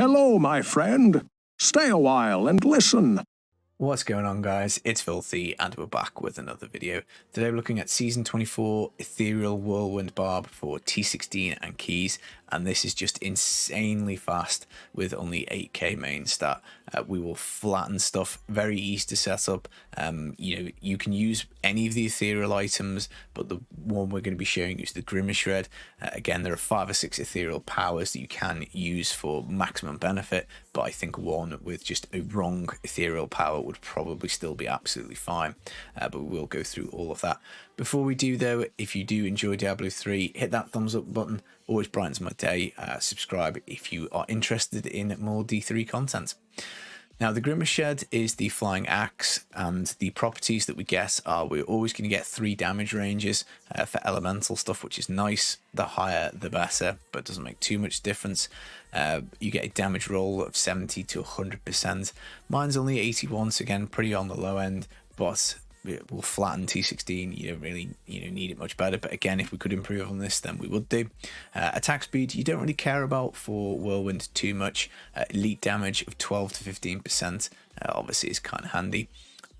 Hello, my friend. Stay a while and listen. What's going on, guys? It's Filthy and we're back with another video. Today we're looking at Season 24 Ethereal Whirlwind Barb for T16 and keys, and this is just insanely fast with only 8k main stat. We will flatten stuff, very easy to set up. You can use any of the ethereal items, but the one we're going to be showing you is the Grimace Red. Again, there are 5 or 6 ethereal powers that you can use for maximum benefit, but I think one with just a wrong ethereal power would probably still be absolutely fine. But we will go through all of that. Before we do though, if you do enjoy Diablo 3, hit that thumbs up button, always brightens my day. Subscribe if you are interested in more D3 content. Now, the Grimace Shed is the flying axe, and the properties that we get are we're always going to get 3 damage ranges for elemental stuff, which is nice. The higher the better, but it doesn't make too much difference. You get a damage roll of 70 to 100%. Mine's only 81, so again, pretty on the low end, but it will flatten T16. You don't really need it much better, but again, if we could improve on this, then we would do. Attack speed you don't really care about for Whirlwind too much. Elite damage of 12 to 15% obviously is kind of handy.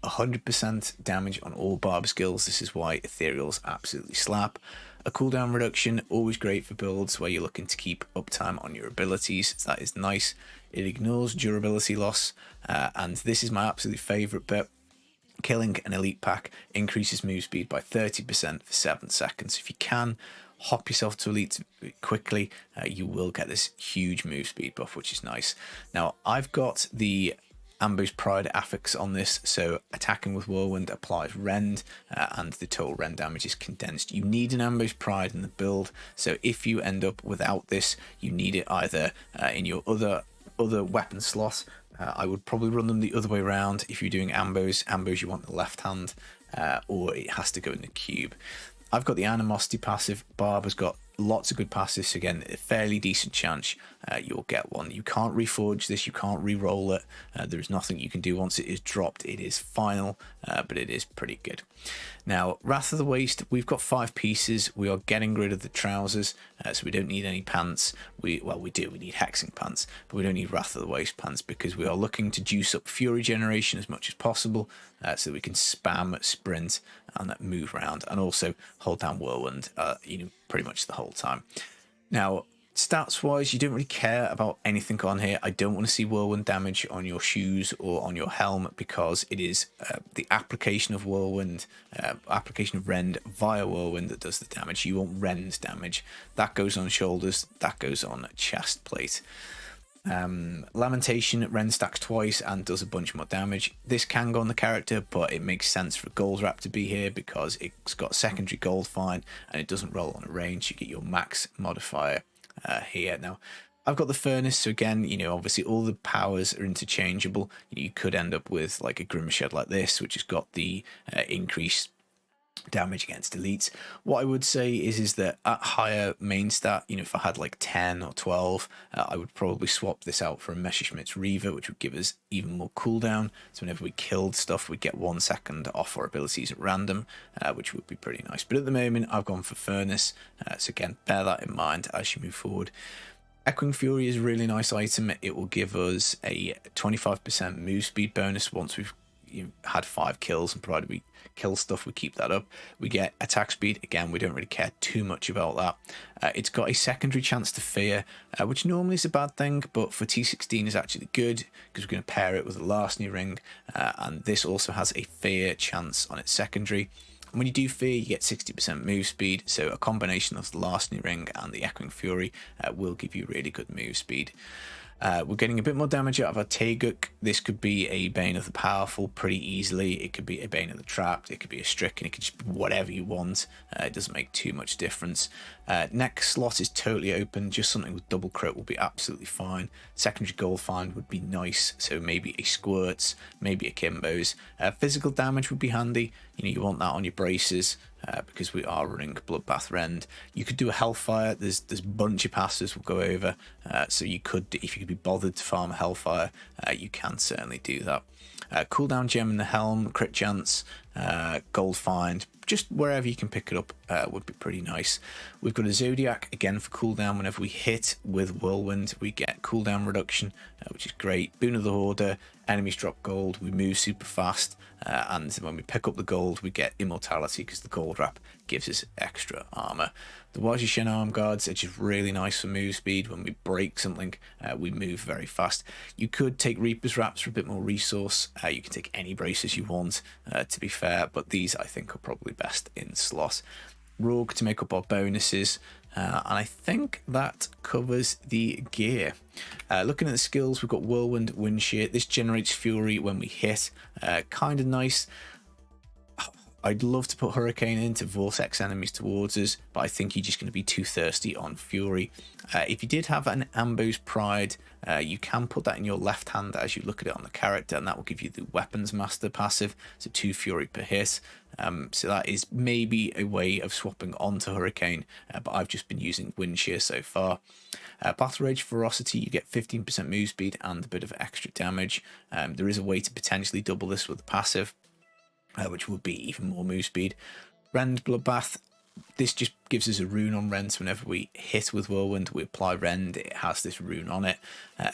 100% damage on all barb skills. This is why ethereals absolutely slap. A cooldown reduction, always great for builds where you're looking to keep uptime on your abilities, so that is nice. It ignores durability loss, and this is my absolute favourite bit. Killing an elite pack increases move speed by 30% for 7 seconds. If you can hop yourself to elite quickly, you will get this huge move speed buff, which is nice. Now, I've got the Ambo's Pride affix on this, so attacking with Whirlwind applies rend, and the total rend damage is condensed. You need an Ambo's Pride in the build, so if you end up without this, you need it either in your other weapon slot. I would probably run them the other way around. If you're doing Ambos you want the left hand, or it has to go in the cube. I've got the Animosity passive. Barb has got lots of good passives, so again, a fairly decent chance you'll get one. You can't reforge this, you can't re-roll it. There is nothing you can do once it is dropped. It is final, but it is pretty good. Now, Wrath of the Waste, we've got 5 pieces. We are getting rid of the trousers, so we don't need any pants. We do, we need hexing pants, but we don't need Wrath of the Waste pants because we are looking to juice up Fury generation as much as possible, so that we can spam, sprint, and move around, and also hold down Whirlwind, pretty much the whole time. Now, stats wise, you don't really care about anything on here. I don't want to see Whirlwind damage on your shoes or on your helm because it is the application of Whirlwind, application of Rend via Whirlwind that does the damage. You want Rend damage. That goes on shoulders, that goes on chest plate. Lamentation Rend stacks twice and does a bunch more damage. This can go on the character, but it makes sense for Gold Wrap to be here because it's got secondary gold fine and it doesn't roll on a range. You get your max modifier here. Now, I've got the Furnace, so again, obviously all the powers are interchangeable. You could end up with like a Grimace Shed like this, which has got the increased damage against elites. What I would say is that at higher main stat, if I had like 10 or 12, I would probably swap this out for a Messerschmitt's Reaver, which would give us even more cooldown. So whenever we killed stuff, we'd get 1 second off our abilities at random, which would be pretty nice. But at the moment, I've gone for Furnace, so again, bear that in mind as you move forward. Echoing Fury is a really nice item. It will give us a 25% move speed bonus once we've had 5 kills, and provided we kill stuff, we keep that up. We get attack speed. Again, we don't really care too much about that. It's got a secondary chance to fear, which normally is a bad thing, but for T16 is actually good because we're going to pair it with a Larceny ring, and this also has a fear chance on its secondary. And when you do fear, you get 60% move speed, so a combination of the Larceny ring and the Echoing Fury will give you really good move speed. We're getting a bit more damage out of our Taeguk. This could be a Bane of the Powerful pretty easily. It could be a Bane of the Trapped. It could be a Stricken. It could just be whatever you want. It doesn't make too much difference. Next slot is totally open. Just something with double crit will be absolutely fine. Secondary gold find would be nice. So maybe a Squirts, maybe a Kimbo's. Physical damage would be handy. You want that on your braces. Because we are running Bloodbath Rend. You could do a Hellfire. There's a bunch of passes we'll go over. So you could, if you could be bothered to farm a Hellfire, you can certainly do that. Cooldown gem in the helm, crit chance, gold find, just wherever you can pick it up would be pretty nice. We've got a Zodiac again for cooldown. Whenever we hit with Whirlwind, we get cooldown reduction, which is great. Boon of the Hoarder, enemies drop gold, we move super fast, and when we pick up the gold, we get immortality because the gold wrap gives us extra armor. The Waji Shen arm guards are just really nice for move speed. When we break something, we move very fast. You could take Reaper's wraps for a bit more resource. You can take any braces you want, to be fair, but these I think are probably best in slot. Rogue to make up our bonuses, and I think that covers the gear. Looking at the skills, we've got Whirlwind, Wind Shear. This generates fury when we hit, kind of nice. I'd love to put Hurricane in to vortex enemies towards us, but I think you're just going to be too thirsty on Fury. If you did have an Ambo's Pride, you can put that in your left hand as you look at it on the character, and that will give you the Weapons Master passive, so 2 Fury per hit. So that is maybe a way of swapping onto Hurricane, but I've just been using Wind Shear so far. Battle Rage Ferocity, you get 15% move speed and a bit of extra damage. There is a way to potentially double this with the passive, which would be even more move speed. Rend Bloodbath, this just gives us a rune on Rend, so whenever we hit with Whirlwind, we apply Rend, it has this rune on it.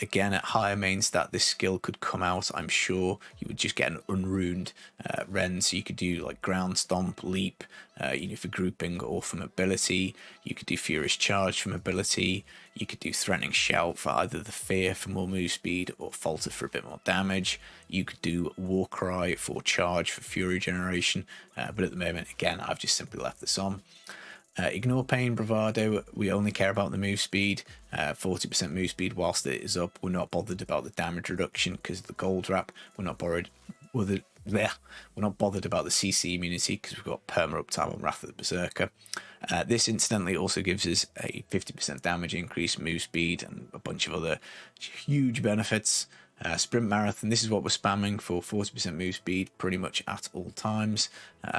Again, at higher main stat, this skill could come out, I'm sure. You would just get an unruned Rend, so you could do like Ground Stomp, Leap, for grouping or for mobility. You could do Furious Charge for mobility. You could do Threatening Shout for either the Fear for more move speed or Falter for a bit more damage. You could do Warcry for Charge for Fury generation, but at the moment, again, I've just simply left this on. Ignore Pain, Bravado, we only care about the move speed, 40% move speed whilst it is up. We're not bothered about the damage reduction because of the gold wrap. We're not bothered about the CC immunity because we've got perma uptime on Wrath of the Berserker. This incidentally also gives us a 50% damage increase, move speed, and a bunch of other huge benefits. Sprint Marathon, this is what we're spamming for 40% move speed pretty much at all times.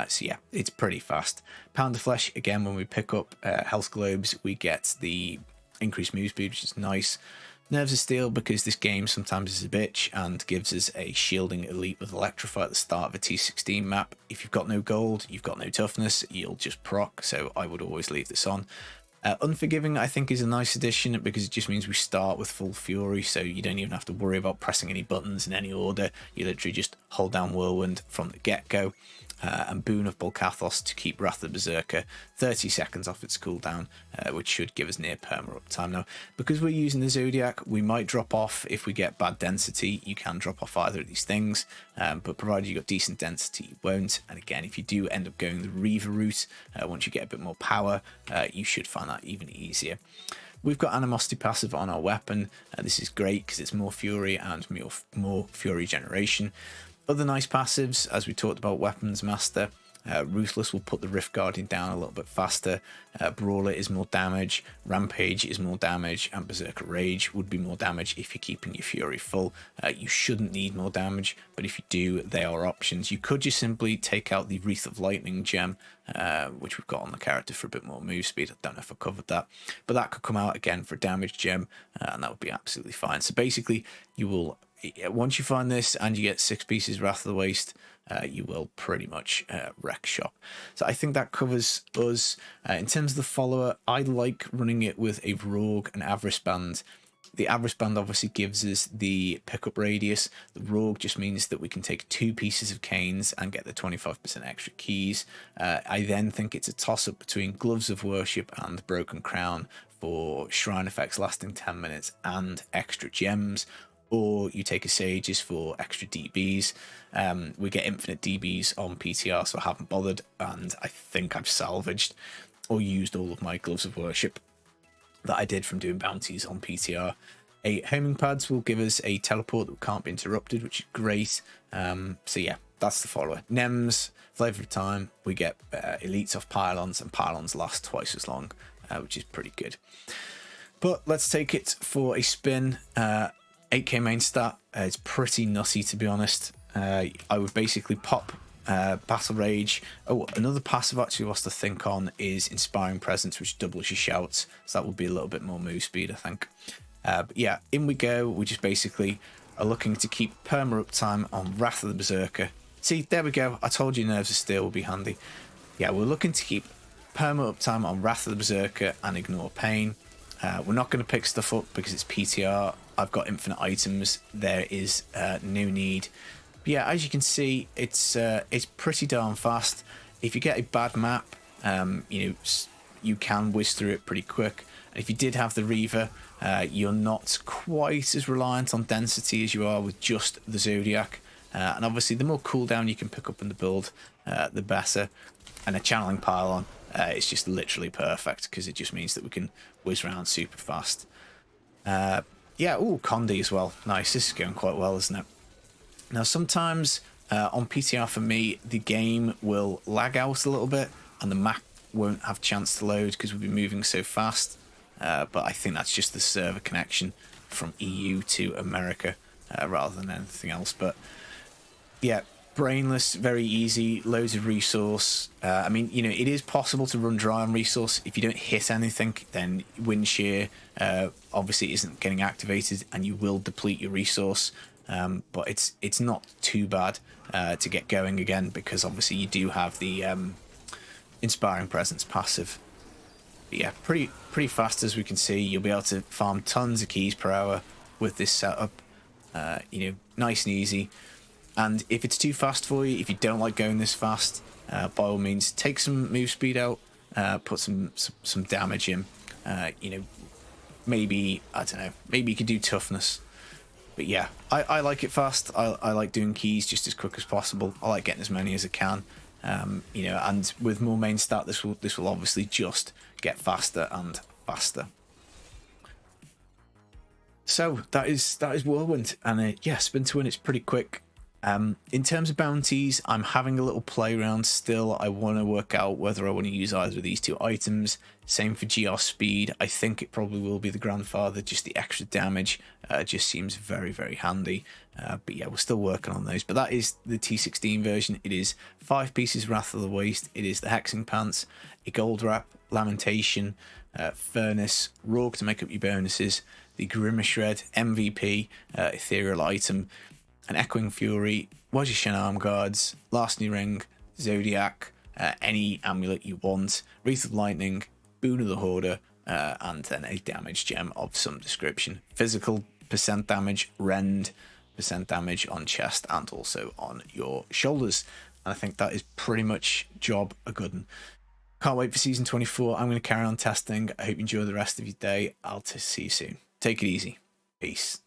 So yeah, it's pretty fast. Pound of Flesh, again, when we pick up Health Globes, we get the increased move speed, which is nice. Nerves of Steel, because this game sometimes is a bitch and gives us a shielding elite with Electrify at the start of a T16 map. If you've got no gold, you've got no toughness, you'll just proc, so I would always leave this on. Unforgiving, I think, is a nice addition because it just means we start with full fury, so you don't even have to worry about pressing any buttons in any order. You literally just hold down Whirlwind from the get-go. And Boon of Bolcathos to keep Wrath of the Berserker 30 seconds off its cooldown, which should give us near perma uptime. Now, because we're using the Zodiac, we might drop off if we get bad density. You can drop off either of these things, but provided you've got decent density, you won't. And again, if you do end up going the Reaver route, once you get a bit more power, you should find that even easier. We've got Animosity passive on our weapon. This is great because it's more fury and more fury generation. Other nice passives, as we talked about, Weapons Master. Ruthless will put the Rift Guardian down a little bit faster. Brawler is more damage. Rampage is more damage. And Berserker Rage would be more damage if you're keeping your Fury full. You shouldn't need more damage, but if you do, they are options. You could just simply take out the Wreath of Lightning gem, which we've got on the character for a bit more move speed. I don't know if I covered that, but that could come out again for a damage gem, and that would be absolutely fine. So basically, you will... once you find this and you get 6 pieces Wrath of the Waste, you will pretty much wreck shop. So I think that covers us. In terms of the follower, I like running it with a Rogue and Avarice Band. The Avarice Band obviously gives us the pickup radius. The Rogue just means that we can take 2 pieces of canes and get the 25% extra keys. I then think it's a toss-up between Gloves of Worship and Broken Crown for shrine effects lasting 10 minutes and extra gems. Or you take a Sages for extra DBs. We get infinite DBs on PTR, so I haven't bothered, and I think I've salvaged or used all of my Gloves of Worship that I did from doing bounties on PTR. Homing Pads will give us a teleport that can't be interrupted, which is great. So yeah, that's the follower. Nems, Flavor of Time, we get elites off pylons, and pylons last twice as long, which is pretty good. But let's take it for a spin. 8k main stat, it's pretty nutty, to be honest. I would basically pop Battle Rage. Oh, another passive actually was to think on is Inspiring Presence, which doubles your shouts, so that would be a little bit more move speed, I think. But yeah, in we go. We just basically are looking to keep perma uptime on Wrath of the Berserker See, there we go. I told you Nerves of Steel would be handy. Yeah, we're looking to keep perma uptime on Wrath of the Berserker and ignore Pain. We're not going to pick stuff up because it's PTR. I've got infinite items. There is no need. But yeah, as you can see, it's pretty darn fast. If you get a bad map, you can whiz through it pretty quick. And if you did have the Reaver, you're not quite as reliant on density as you are with just the Zodiac. And obviously, the more cooldown you can pick up in the build, the better. And a channeling pylon, it's just literally perfect because it just means that we can whiz around super fast. Yeah, ooh, Condi as well. Nice, this is going quite well, isn't it? Now, sometimes on PTR for me, the game will lag out a little bit and the map won't have chance to load because we'll be moving so fast. But I think that's just the server connection from EU to America rather than anything else. But yeah, brainless, very easy, loads of resource. I mean, you know, it is possible to run dry on resource. If you don't hit anything, then wind shear obviously isn't getting activated and you will deplete your resource. But it's not too bad to get going again because obviously you do have the Inspiring Presence passive. But yeah, pretty fast as we can see. You'll be able to farm tons of keys per hour with this setup. You know, nice and easy. And if it's too fast for you, if you don't like going this fast, by all means, take some move speed out, put some damage in. You know, maybe, I don't know, maybe you could do toughness. But yeah, I like it fast. I like doing keys just as quick as possible. I like getting as many as I can. You know, and with more main stat, this will obviously just get faster and faster. So that is Whirlwind, and yeah, spin to win. It's pretty quick. In terms of bounties, I'm having a little play around still. I want to work out whether I want to use either of these two items. Same for GR speed. I think it probably will be the grandfather. Just the extra damage just seems very, very handy. But yeah, we're still working on those. But that is the T16 version. It is 5 pieces Wrath of the Waste. It is the Hexing Pants, a Gold Wrap, Lamentation, Furnace, Rogue to make up your bonuses, the Grimmer Shred, MVP, Ethereal item, an Echoing Fury, Wajishan Arm Guards, Larceny Ring, Zodiac, any amulet you want, Wreath of Lightning, Boon of the Hoarder, and then a damage gem of some description. Physical percent damage, rend, percent damage on chest and also on your shoulders. And I think that is pretty much job a good one. Can't wait for season 24. I'm going to carry on testing. I hope you enjoy the rest of your day. I'll see you soon. Take it easy. Peace.